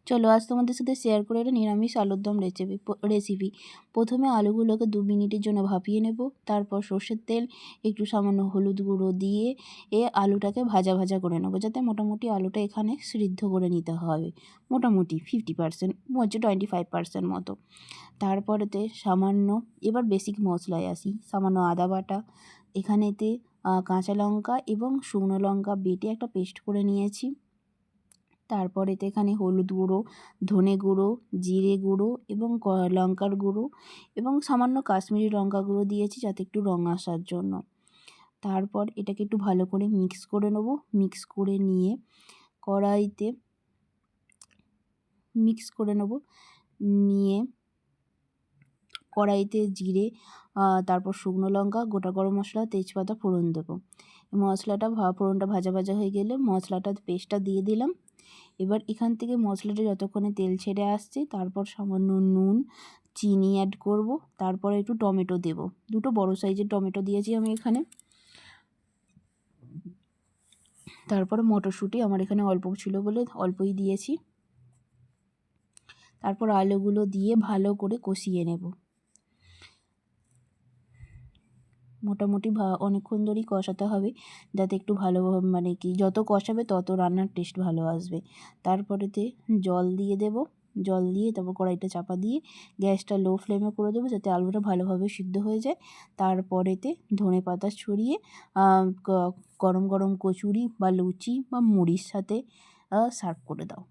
চলো আজ তোমাদের সাথে শেয়ার করে এটা নিরামিষ আলুর দম রেসিপি। প্রথমে আলুগুলোকে 2 মিনিটের জন্য ভাপিয়ে নেব। তারপর সর্ষের তেল, একটু সামান্য হলুদ গুঁড়ো দিয়ে আলুটাকে ভাজা ভাজা করে নেব, যাতে মোটামুটি আলুটা এখানে সিদ্ধ করে নিতে হবে। মোটামুটি 50% 25% মতো। তারপরেতে সামান্য, এবার বেসিক মশলায় আসি। সামান্য আদা বাটা, এখানেতে কাঁচা লঙ্কা এবং শুকনো লঙ্কা বেটে একটা পেস্ট করে নিয়েছি। তারপরেতে এখানে হলুদ গুঁড়ো, ধনে গুঁড়ো, জিরে গুঁড়ো এবং লঙ্কার গুঁড়ো এবং সামান্য কাশ্মীরি লঙ্কা গুঁড়ো দিয়েছি, যাতে একটু রঙ আসার জন্য। তারপর এটাকে একটু ভালো করে মিক্স করে নেব। মিক্স করে নিয়ে কড়াইতে কড়াইতে জিরে, তারপর শুকনো লঙ্কা, গোটা গরম মশলা, তেজপাতা ফোড়ন দেবো। মশলাটা ফোড়নটা ভাজা ভাজা হয়ে গেলে মশলাটা পেস্টটা দিয়ে দিলাম। এবার এখান থেকে মশলাটা যতক্ষণে তেল ছেড়ে আসছে, তারপর সামান্য নুন, চিনি অ্যাড করব। তারপরে একটু টমেটো দেব। 2টো বড় সাইজের টমেটো দিয়েছি আমি এখানে। তারপরে মটরশুঁটি আমার এখানে অল্প ছিল বলে অল্পই দিয়েছি। তারপর আলুগুলো দিয়ে ভালো করে কষিয়ে নেব। মোটামুটি অনেকক্ষণ ধরেই কষাতে হবে, যাতে একটু ভালো, মানে কি যত কষাবে তত রান্নার টেস্ট ভালো আসবে। তারপরেতে জল দিয়ে দেব। জল দিয়ে তারপর কড়াইটা চাপা দিয়ে গ্যাসটা লো ফ্লেমে করে দেবো, যাতে আলুটা ভালোভাবে সিদ্ধ হয়ে যায়। তারপরেতে ধনে পাতা ছড়িয়ে গরম গরম কচুরি বা লুচি বা মুড়ির সাথে সার্ভ করে দাও।